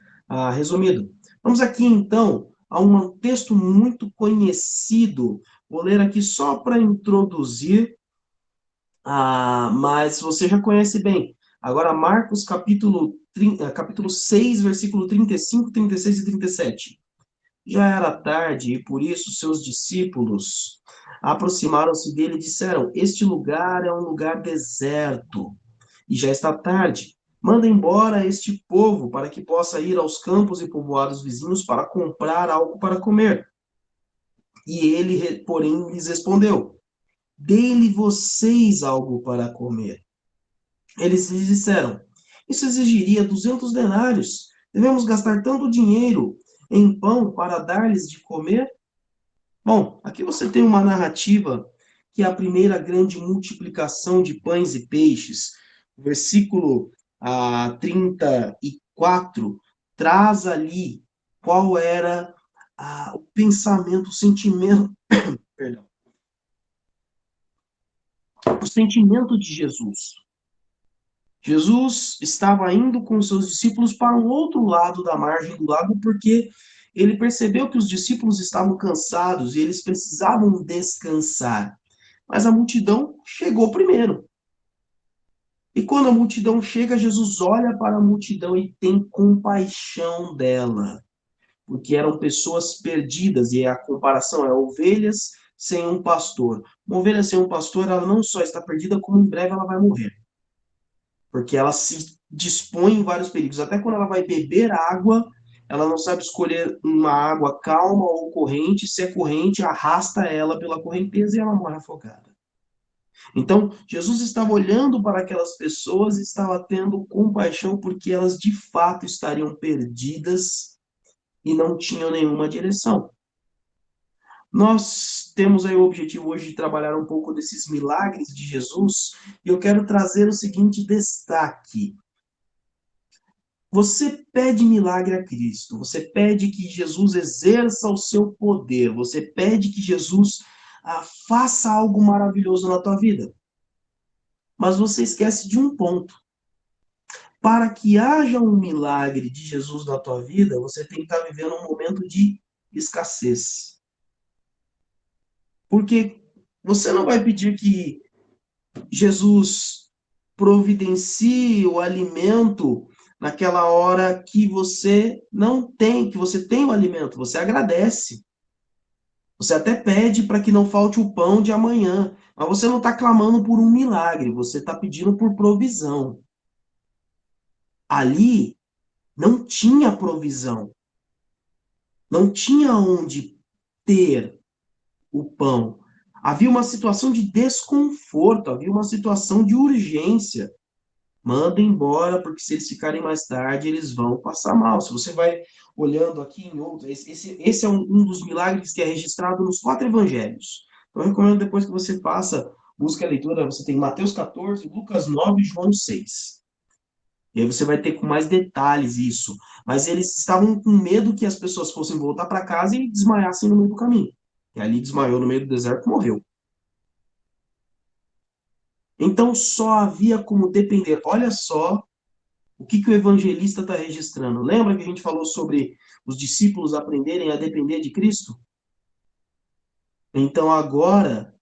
S1: resumido. Vamos aqui, então, a um texto muito conhecido. Vou ler aqui só para introduzir, mas você já conhece bem. Agora, Marcos, capítulo 6, versículo 35, 36 e 37. Já era tarde e por isso seus discípulos aproximaram-se dele e disseram: Este lugar é um lugar deserto e já está tarde. Manda embora este povo para que possa ir aos campos e povoados vizinhos para comprar algo para comer. E ele, porém, lhes respondeu: Dê-lhe vocês algo para comer. Eles lhes disseram: Isso exigiria 200 denários. Devemos gastar tanto dinheiro em pão para dar-lhes de comer? Bom, aqui você tem uma narrativa que é a primeira grande multiplicação de pães e peixes. O versículo 34 traz ali qual era o pensamento, o sentimento, perdão, o sentimento de Jesus. Jesus estava indo com seus discípulos para o outro lado da margem do lago, porque ele percebeu que os discípulos estavam cansados e eles precisavam descansar. Mas a multidão chegou primeiro. E quando a multidão chega, Jesus olha para a multidão e tem compaixão dela, porque eram pessoas perdidas, e a comparação é ovelhas sem um pastor. Uma ovelha sem um pastor, ela não só está perdida, como em breve ela vai morrer. Porque ela se dispõe em vários perigos. Até quando ela vai beber água, ela não sabe escolher uma água calma ou corrente. Se é corrente, arrasta ela pela correnteza e ela morre afogada. Então, Jesus estava olhando para aquelas pessoas e estava tendo compaixão porque elas de fato estariam perdidas e não tinham nenhuma direção. Nós temos aí o objetivo hoje de trabalhar um pouco desses milagres de Jesus e eu quero trazer o seguinte destaque. Você pede milagre a Cristo, você pede que Jesus exerça o seu poder, você pede que Jesus faça algo maravilhoso na tua vida. Mas você esquece de um ponto. Para que haja um milagre de Jesus na tua vida, você tem que estar vivendo um momento de escassez. Porque você não vai pedir que Jesus providencie o alimento naquela hora que você não tem, que você tem o alimento, você agradece. Você até pede para que não falte o pão de amanhã, mas você não está clamando por um milagre, você está pedindo por provisão. Ali não tinha provisão, não tinha onde ter o pão. Havia uma situação de desconforto, havia uma situação de urgência. Manda embora, porque se eles ficarem mais tarde, eles vão passar mal. Se você vai olhando aqui em outros, esse é um dos milagres que é registrado nos 4 evangelhos. Então, eu recomendo depois que você faça, busque a leitura, você tem Mateus 14, Lucas 9 e João 6. E aí você vai ter com mais detalhes isso. Mas eles estavam com medo que as pessoas fossem voltar para casa e desmaiassem no meio do caminho. E ali desmaiou no meio do deserto e morreu. Então só havia como depender. Olha só o que o evangelista está registrando. Lembra que a gente falou sobre os discípulos aprenderem a depender de Cristo? Então agora,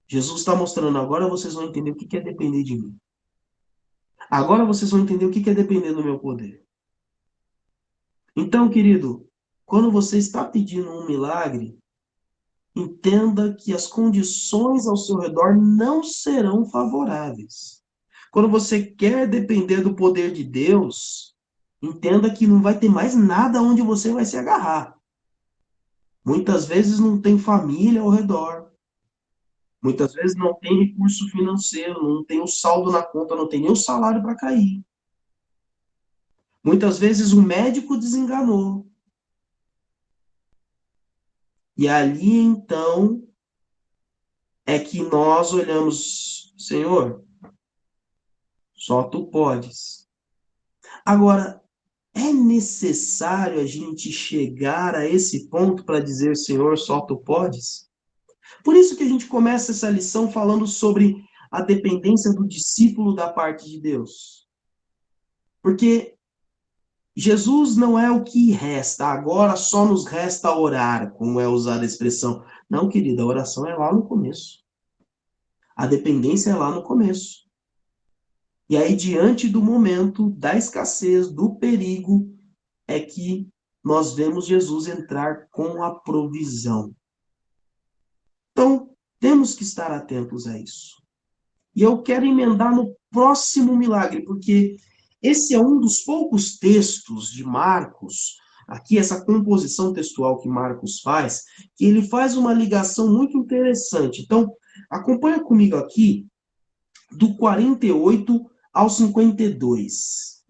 S1: Jesus está mostrando, agora vocês vão entender o que é depender de mim. Agora vocês vão entender o que é depender do meu poder. Então, querido, quando você está pedindo um milagre, entenda que as condições ao seu redor não serão favoráveis. Quando você quer depender do poder de Deus, entenda que não vai ter mais nada onde você vai se agarrar. Muitas vezes não tem família ao redor. Muitas vezes não tem recurso financeiro, não tem o saldo na conta, não tem nem o salário para cair. Muitas vezes o médico desenganou. E ali, então, é que nós olhamos, Senhor, só tu podes. Agora, é necessário a gente chegar a esse ponto para dizer, Senhor, só tu podes? Por isso que a gente começa essa lição falando sobre a dependência do discípulo da parte de Deus. Porque Jesus não é o que resta, agora só nos resta orar, como é usada a expressão. Não, querida, a oração é lá no começo. A dependência é lá no começo. E aí, diante do momento, da escassez, do perigo, é que nós vemos Jesus entrar com a provisão. Então, temos que estar atentos a isso. E eu quero emendar no próximo milagre, porque esse é um dos poucos textos de Marcos, aqui essa composição textual que Marcos faz, que ele faz uma ligação muito interessante. Então, acompanha comigo aqui, do 48 ao 52.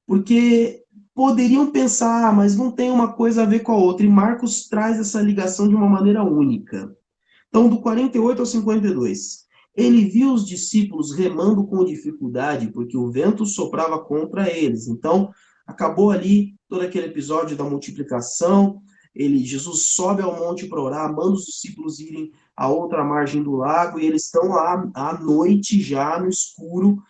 S1: Porque poderiam pensar, mas não tem uma coisa a ver com a outra, e Marcos traz essa ligação de uma maneira única. Então, do 48 ao 52. Ele viu os discípulos remando com dificuldade, porque o vento soprava contra eles. Então, acabou ali todo aquele episódio da multiplicação. Jesus sobe ao monte para orar, manda os discípulos irem à outra margem do lago, e eles estão lá à noite, já no escuro,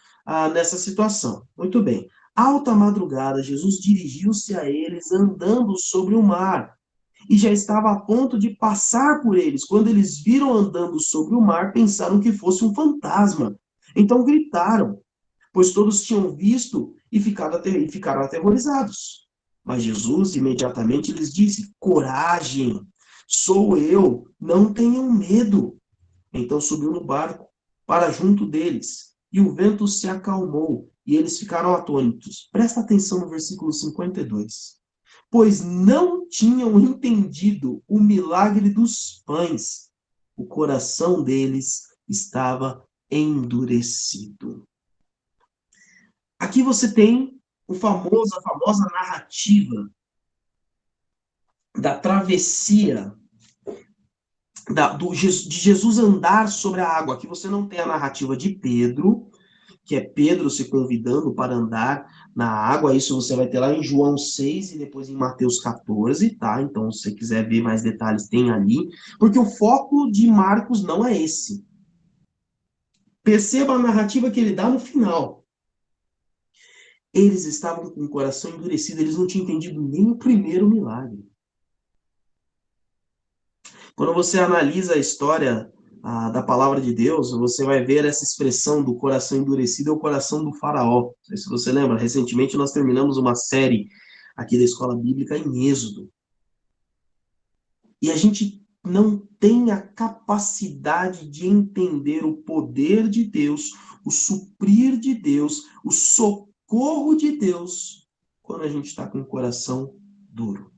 S1: nessa situação. Muito bem. Alta madrugada, Jesus dirigiu-se a eles andando sobre o mar, e já estava a ponto de passar por eles. Quando eles viram andando sobre o mar, pensaram que fosse um fantasma. Então gritaram, pois todos tinham visto e ficaram aterrorizados. Mas Jesus imediatamente lhes disse: coragem, sou eu, não tenham medo. Então subiu no barco para junto deles, e o vento se acalmou, e eles ficaram atônitos. Presta atenção no versículo 52. Pois não tinham entendido o milagre dos pães. O coração deles estava endurecido. Aqui você tem a famosa narrativa da travessia de Jesus andar sobre a água. Aqui você não tem a narrativa de Pedro, que é Pedro se convidando para andar na água. Isso você vai ter lá em João 6 e depois em Mateus 14, tá? Então, se você quiser ver mais detalhes, tem ali. Porque o foco de Marcos não é esse. Perceba a narrativa que ele dá no final. Eles estavam com o coração endurecido, eles não tinham entendido nem o primeiro milagre. Quando você analisa a história da palavra de Deus, você vai ver essa expressão do coração endurecido é o coração do faraó. Não sei se você lembra, recentemente nós terminamos uma série aqui da Escola Bíblica em Êxodo. E a gente não tem a capacidade de entender o poder de Deus, o suprir de Deus, o socorro de Deus, quando a gente está com o coração duro.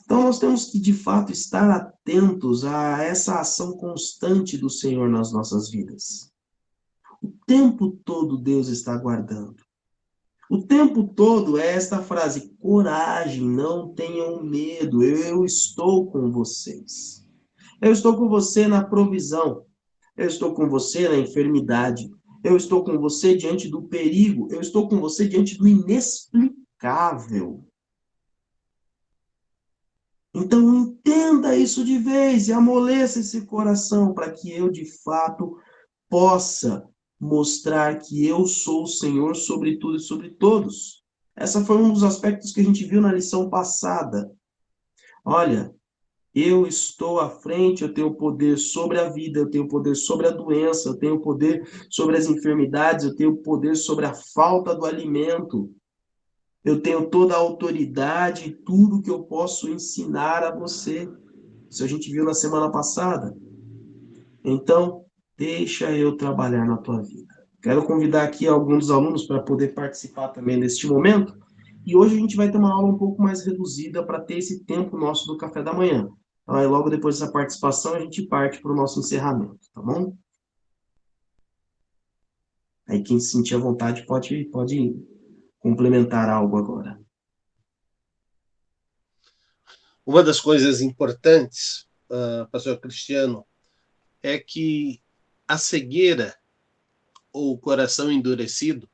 S1: Então, nós temos que, de fato, estar atentos a essa ação constante do Senhor nas nossas vidas. O tempo todo Deus está guardando. O tempo todo é esta frase: coragem, não tenham medo, eu estou com vocês. Eu estou com você na provisão. Eu estou com você na enfermidade. Eu estou com você diante do perigo. Eu estou com você diante do inexplicável. Então, entenda isso de vez e amoleça esse coração para que eu, de fato, possa mostrar que eu sou o Senhor sobre tudo e sobre todos. Esse foi um dos aspectos que a gente viu na lição passada. Olha, eu estou à frente, eu tenho poder sobre a vida, eu tenho poder sobre a doença, eu tenho poder sobre as enfermidades, eu tenho poder sobre a falta do alimento. Eu tenho toda a autoridade e tudo que eu posso ensinar a você. Isso a gente viu na semana passada. Então, deixa eu trabalhar na tua vida. Quero convidar aqui alguns dos alunos para poder participar também deste momento. E hoje a gente vai ter uma aula um pouco mais reduzida para ter esse tempo nosso do café da manhã. Então, aí logo depois dessa participação, a gente parte para o nosso encerramento, tá bom? Aí quem se sentir à vontade pode complementar algo agora.
S2: Uma das coisas importantes pastor Cristiano, é que a cegueira ou o coração endurecido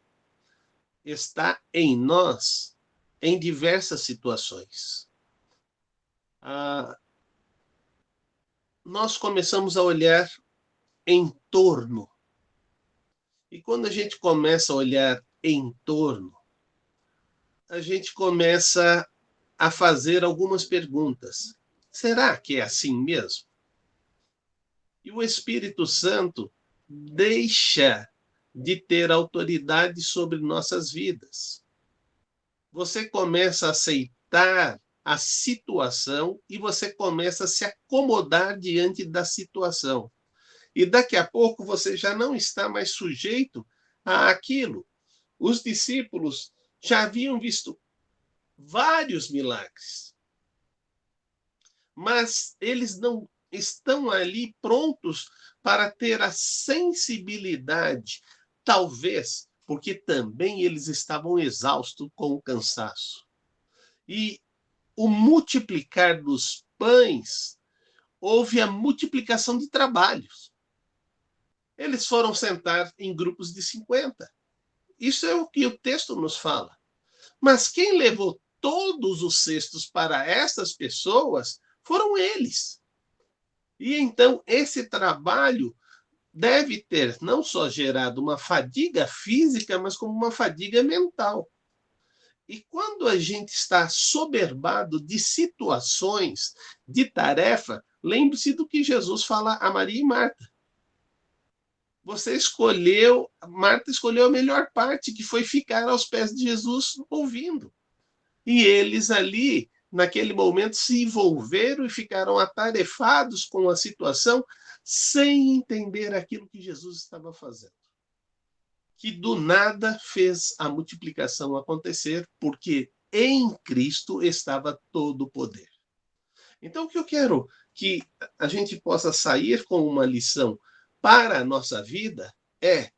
S2: está em nós em diversas situações. Nós começamos a olhar em torno. E quando a gente começa a olhar em torno, a gente começa a fazer algumas perguntas. Será que é assim mesmo? E o Espírito Santo deixa de ter autoridade sobre nossas vidas. Você começa a aceitar a situação e você começa a se acomodar diante da situação. E daqui a pouco você já não está mais sujeito àquilo. Os discípulos já haviam visto vários milagres, mas eles não estão ali prontos para ter a sensibilidade, talvez porque também eles estavam exaustos com o cansaço. E o multiplicar dos pães, houve a multiplicação de trabalhos. Eles foram sentar em grupos de 50. Isso é o que o texto nos fala. Mas quem levou todos os cestos para essas pessoas foram eles. E então esse trabalho deve ter não só gerado uma fadiga física, mas como uma fadiga mental. E quando a gente está soberbado de situações, de tarefa, lembre-se do que Jesus fala a Maria e Marta. Marta escolheu a melhor parte, que foi ficar aos pés de Jesus ouvindo. E eles ali, naquele momento, se envolveram e ficaram atarefados com a situação, sem entender aquilo que Jesus estava fazendo. Que do nada fez a multiplicação acontecer, porque em Cristo estava todo o poder. Então, o que eu quero que a gente possa sair com uma lição para a nossa vida é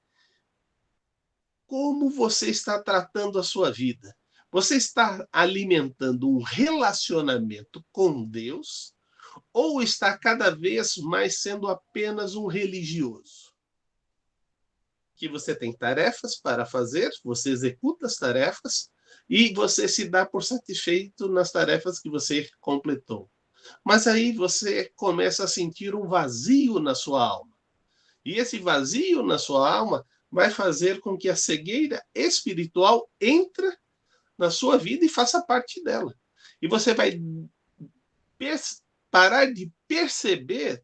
S2: como você está tratando a sua vida. Você está alimentando um relacionamento com Deus ou está cada vez mais sendo apenas um religioso? Que você tem tarefas para fazer, você executa as tarefas e você se dá por satisfeito nas tarefas que você completou. Mas aí você começa a sentir um vazio na sua alma. E esse vazio na sua alma vai fazer com que a cegueira espiritual entre na sua vida e faça parte dela. E você vai parar de perceber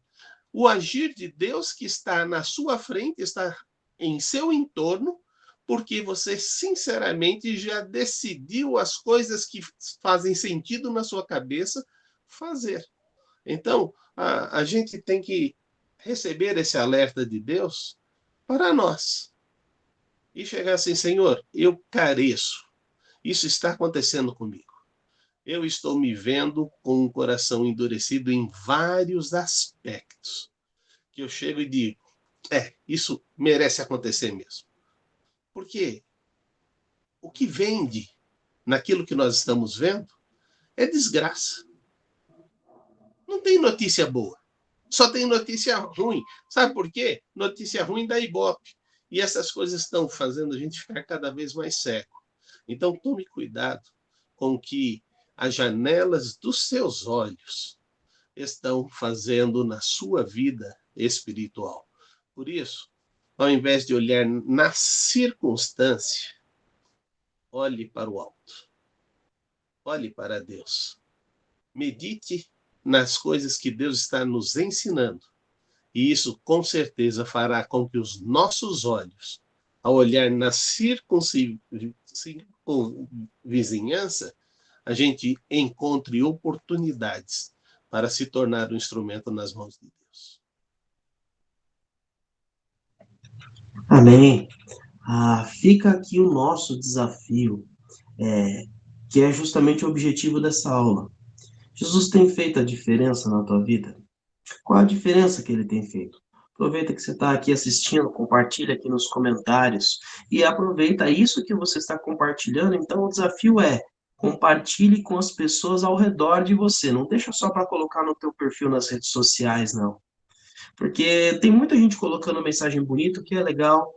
S2: o agir de Deus que está na sua frente, está em seu entorno, porque você sinceramente já decidiu as coisas que fazem sentido na sua cabeça fazer. Então, a gente tem que receber esse alerta de Deus para nós. E chegar assim, Senhor, eu careço. Isso está acontecendo comigo. Eu estou me vendo com um coração endurecido em vários aspectos. Que eu chego e digo, isso merece acontecer mesmo. Porque o que vende naquilo que nós estamos vendo é desgraça. Não tem notícia boa. Só tem notícia ruim. Sabe por quê? Notícia ruim da Ibope. E essas coisas estão fazendo a gente ficar cada vez mais cego. Então, tome cuidado com o que as janelas dos seus olhos estão fazendo na sua vida espiritual. Por isso, ao invés de olhar na circunstância, olhe para o alto. Olhe para Deus. Medite nas coisas que Deus está nos ensinando. E isso, com certeza, fará com que os nossos olhos, ao olhar na circunvizinhança, a gente encontre oportunidades para se tornar um instrumento nas mãos de Deus.
S1: Amém. Fica aqui o nosso desafio, que é justamente o objetivo dessa aula. Jesus tem feito a diferença na tua vida? Qual a diferença que ele tem feito? Aproveita que você está aqui assistindo, compartilha aqui nos comentários e aproveita isso que você está compartilhando. Então, o desafio é Compartilhe com as pessoas ao redor de você. Não deixa só para colocar no teu perfil nas redes sociais, não. Porque tem muita gente colocando mensagem bonita, que é legal,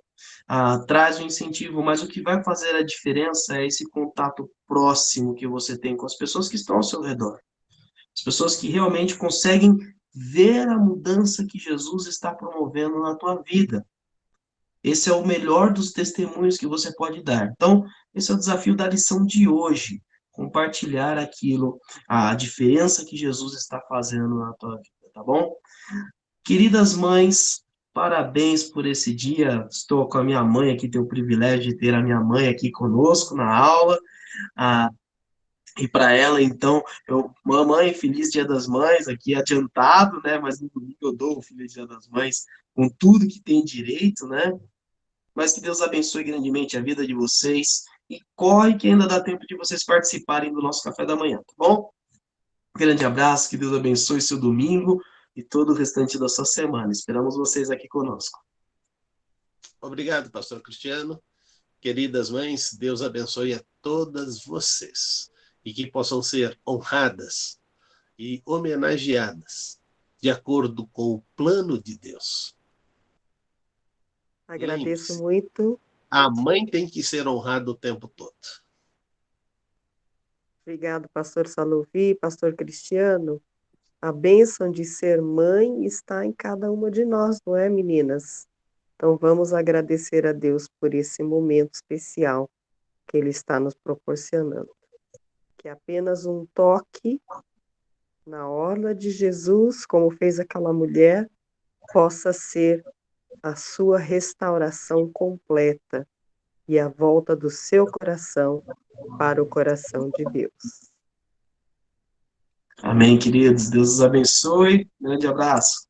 S1: traz um incentivo, mas o que vai fazer a diferença é esse contato próximo que você tem com as pessoas que estão ao seu redor. As pessoas que realmente conseguem ver a mudança que Jesus está promovendo na tua vida. Esse é o melhor dos testemunhos que você pode dar. Então, esse é o desafio da lição de hoje. Compartilhar aquilo, a diferença que Jesus está fazendo na tua vida, tá bom? Queridas mães, parabéns por esse dia. Estou com a minha mãe aqui, tenho o privilégio de ter a minha mãe aqui conosco na aula. Ah, e para ela, então, mamãe, feliz Dia das Mães, aqui adiantado, né? Mas no domingo eu dou o Feliz Dia das Mães com tudo que tem direito, né? Mas que Deus abençoe grandemente a vida de vocês. E corre que ainda dá tempo de vocês participarem do nosso café da manhã, tá bom? Um grande abraço, que Deus abençoe seu domingo e todo o restante da sua semana. Esperamos vocês aqui conosco.
S2: Obrigado, pastor Cristiano. Queridas mães, Deus abençoe a todas vocês e que possam ser honradas e homenageadas de acordo com o plano de Deus.
S3: Agradeço
S2: Lembre-se,
S3: muito.
S2: a mãe tem que ser honrada o tempo todo.
S3: Obrigado, pastor Saluvi, pastor Cristiano. A bênção de ser mãe está em cada uma de nós, não é, meninas? Então vamos agradecer a Deus por esse momento especial que Ele está nos proporcionando. Que apenas um toque na orla de Jesus, como fez aquela mulher, possa ser a sua restauração completa e a volta do seu coração para o coração de Deus.
S1: Amém, queridos. Deus os abençoe. Grande abraço.